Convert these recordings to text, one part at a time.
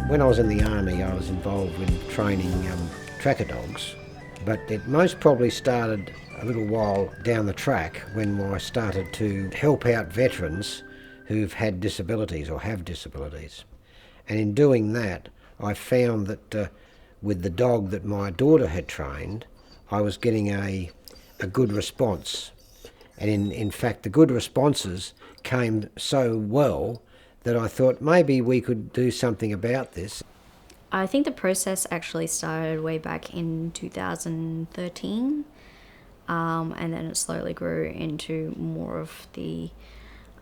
When I was in the army, I was involved in training tracker dogs, but it most probably started a little while down the track when I started to help out veterans who've had disabilities or have disabilities. And in doing that, I found that with the dog that my daughter had trained, I was getting a good response. And in fact, the good responses came so well that I thought maybe we could do something about this. I think the process actually started way back in 2013, and then it slowly grew into more of the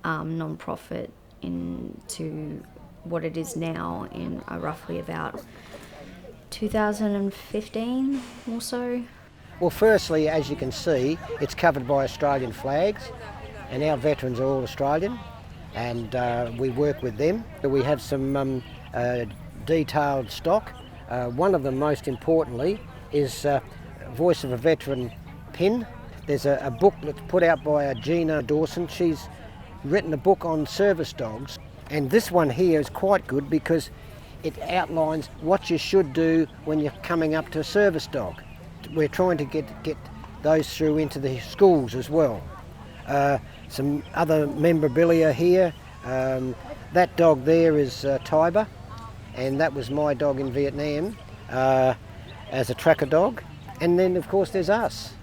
non-profit into what it is now in roughly about 2015 or so. Well, firstly, as you can see, it's covered by Australian flags, and our veterans are all Australian, and we work with them. We have some detailed stock. One of them, most importantly, is Voice of a Veteran pin. There's a book that's put out by Gina Dawson. She's written a book on service dogs, and this one here is quite good because it outlines what you should do when you're coming up to a service dog. We're trying to get those through into the schools as well. Some other memorabilia here. That dog there is Tiber, and that was my dog in Vietnam as a tracker dog. And then of course there's us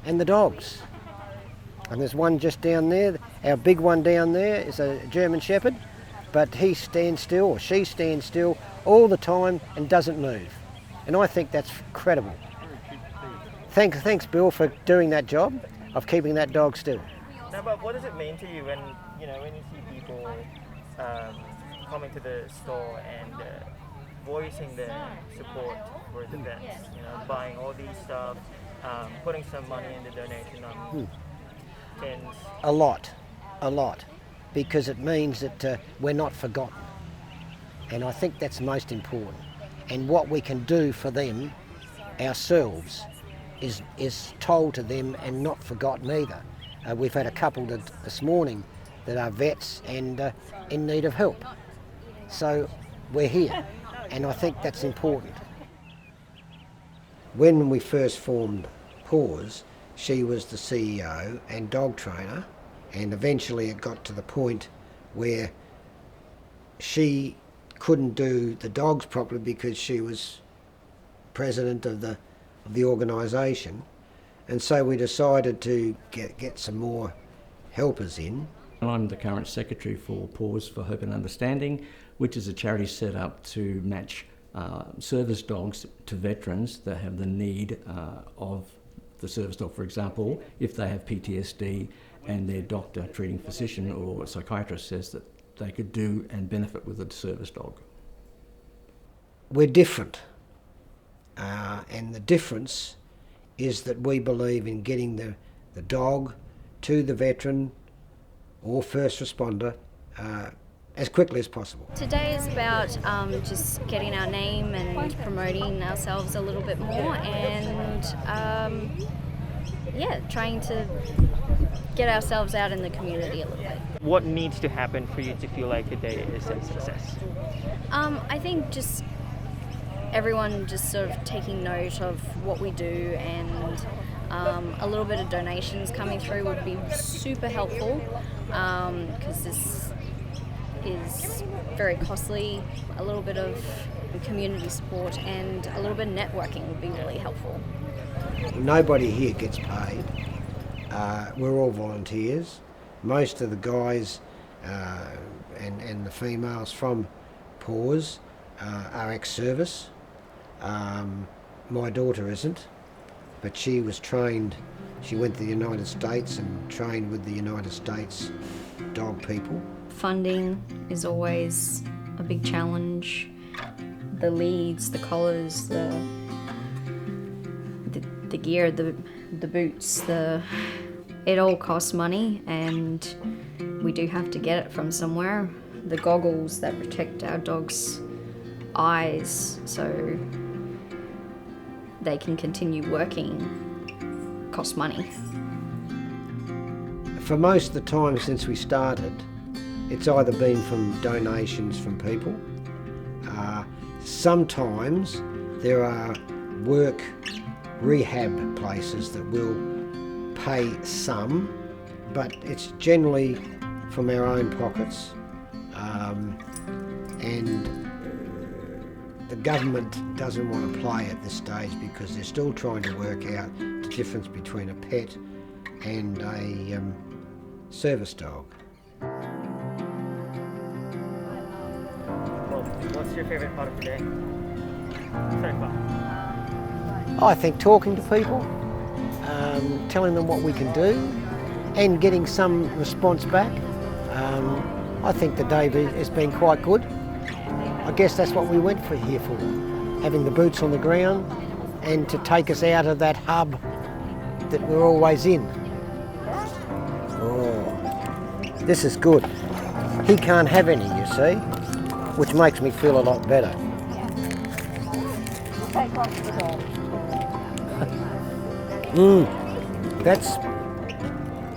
and the dogs. And there's one just down there. Our big one down there is a German Shepherd, but he stands still, or she stands still all the time and doesn't move. And I think that's incredible. Thanks, Bill, for doing that job of keeping that dog still. Now, but what does it mean to you when you see people coming to the store and voicing their support for the vets? Buying all these stuff, putting some money in the donation on tins. A lot, because it means that we're not forgotten, and I think that's most important. And what we can do for them ourselves is told to them and not forgotten either. We've had a couple this morning that are vets and in need of help. So we're here, and I think that's important. When we first formed PAWS, she was the CEO and dog trainer, and eventually it got to the point where she couldn't do the dogs properly because she was president of the organisation, and so we decided to get some more helpers in. I'm the current secretary for PAWS for Hope and Understanding, which is a charity set up to match service dogs to veterans that have the need of the service dog. For example, if they have PTSD and their doctor, treating physician or psychiatrist says that they could do and benefit with a service dog. We're different, and the difference is that we believe in getting the dog to the veteran or first responder as quickly as possible. Today is about just getting our name and promoting ourselves a little bit more, and trying to get ourselves out in the community a little bit. What needs to happen for you to feel like a day is a success? I think just everyone just sort of taking note of what we do, and a little bit of donations coming through would be super helpful, because this is very costly. A little bit of community support and a little bit of networking would be really helpful. Nobody here gets paid. We're all volunteers. Most of the guys and the females from PAWS are ex-service. My daughter isn't, but she was trained. She went to the United States and trained with the United States dog people. Funding is always a big challenge. The leads, the collars, the gear, the boots, it all costs money, and we do have to get it from somewhere. The goggles that protect our dogs' eyes so they can continue working cost money. For most of the time since we started, it's either been from donations from people, Sometimes there are work rehab places that will pay some, but it's generally from our own pockets, and the government doesn't want to play at this stage because they're still trying to work out the difference between a pet and a service dog. Well, what's your favourite part of the day so far? I think talking to people, telling them what we can do and getting some response back. I think the day has been quite good. I guess that's what we went here for, having the boots on the ground and to take us out of that hub that we're always in. Oh, this is good. He can't have any, you see, which makes me feel a lot better.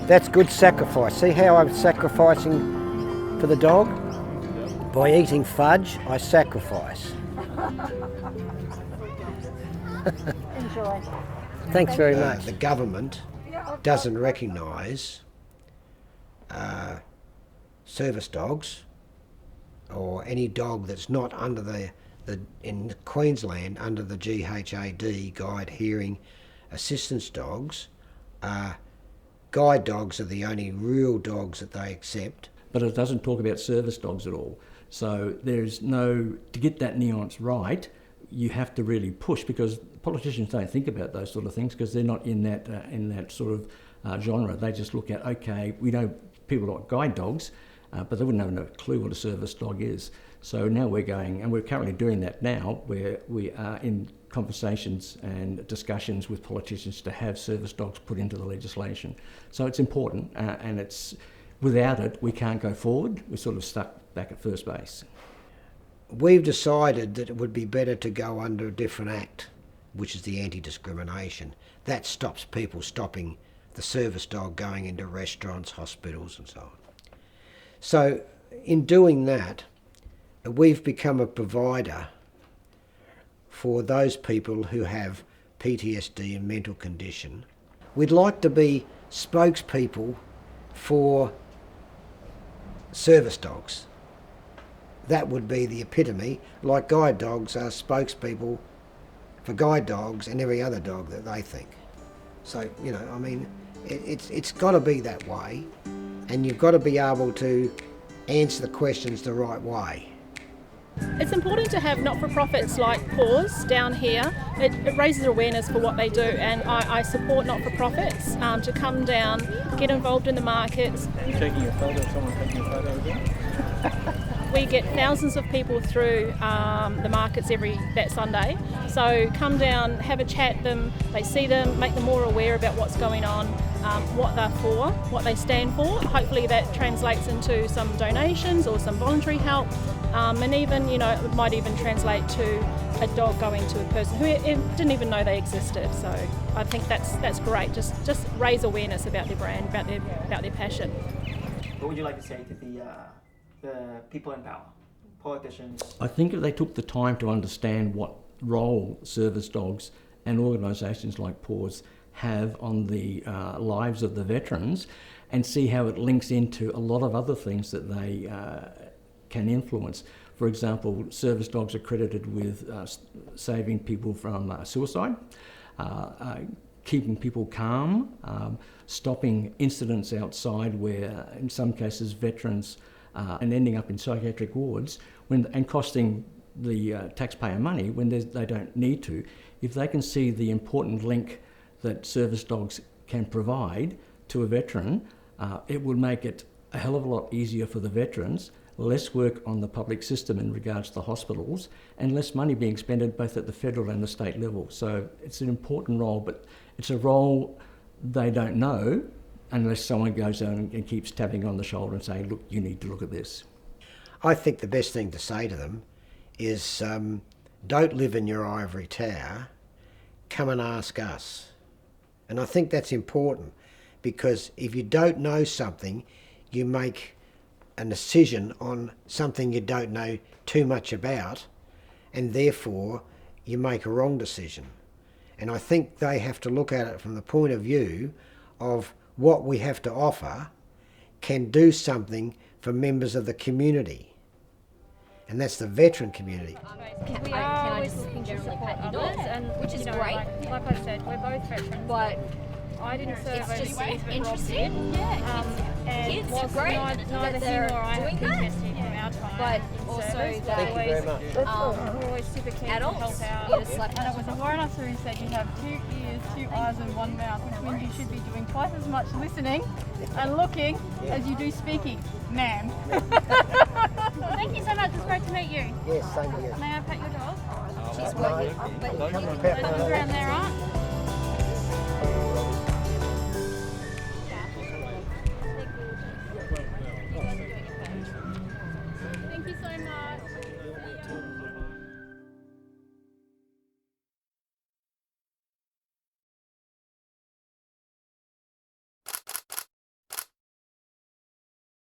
That's good sacrifice. See how I'm sacrificing for the dog? By eating fudge, I sacrifice. Enjoy. Thanks very much. The government doesn't recognise service dogs or any dog that's not under the in Queensland under the GHAD guide hearing assistance dogs. Guide dogs are the only real dogs that they accept. But it doesn't talk about service dogs at all. So there's no, to get that nuance right, you have to really push, because politicians don't think about those sort of things because they're not in that sort of genre. They just look at, okay, we know people like guide dogs, but they wouldn't have no clue what a service dog is. So now we're going, and we're currently doing that now, where we are in conversations and discussions with politicians to have service dogs put into the legislation. So it's important, and it's without it we can't go forward. We're sort of stuck back at first base. We've decided that it would be better to go under a different act, which is the anti-discrimination. That stops people stopping the service dog going into restaurants, hospitals and so on. So in doing that, we've become a provider for those people who have PTSD and mental condition. We'd like to be spokespeople for service dogs. That would be the epitome, like guide dogs are spokespeople for guide dogs and every other dog that they think. So, you know, I mean, it's got to be that way, and you've got to be able to answer the questions the right way. It's important to have not-for-profits like PAWS down here. It raises awareness for what they do, and I support not-for-profits to come down, get involved in the markets. Are you taking a photo? Someone taking a photo again? We get thousands of people through the markets that Sunday. So come down, have a chat with them, they see them, make them more aware about what's going on, what they're for, what they stand for. Hopefully that translates into some donations or some voluntary help, and even, you know, it might even translate to a dog going to a person who didn't even know they existed. So I think that's great. Just raise awareness about their brand, about their passion. What would you like to say to the people in power, politicians? I think if they took the time to understand what role service dogs and organisations like PAWS have on the lives of the veterans, and see how it links into a lot of other things that they can influence. For example, service dogs are credited with saving people from suicide, keeping people calm, stopping incidents outside where in some cases veterans and ending up in psychiatric wards and costing the taxpayer money when they don't need to. If they can see the important link that service dogs can provide to a veteran, it will make it a hell of a lot easier for the veterans, less work on the public system in regards to the hospitals, and less money being spent both at the federal and the state level. So it's an important role, but it's a role they don't know unless someone goes on and keeps tapping on the shoulder and saying, look, you need to look at this. I think the best thing to say to them is don't live in your ivory tower, come and ask us. And I think that's important, because if you don't know something, you make a decision on something you don't know too much about, and therefore you make a wrong decision. And I think they have to look at it from the point of view of what we have to offer can do something for members of the community. And that's the veteran community. We are always looking to support others, and which is you know, great. Like I said, we're both veterans. But I didn't serve it's just overseas, but Rob interesting. did. Yeah, And kids whilst are great neither that him they're nor I have doing been that. invested from our time. But in also service, that- Thank you very much. we're always super keen adults to help out. need to slap And it was a warrant officer who said you have 2 ears, 2 eyes and 1 mouth, which means you should be doing twice as much listening and looking as you do speaking, ma'am. Thank you so much, it's great to meet you. Yes, same to you. May I pet your dog? She's working, but Come and pet Those my around dog. there aren't?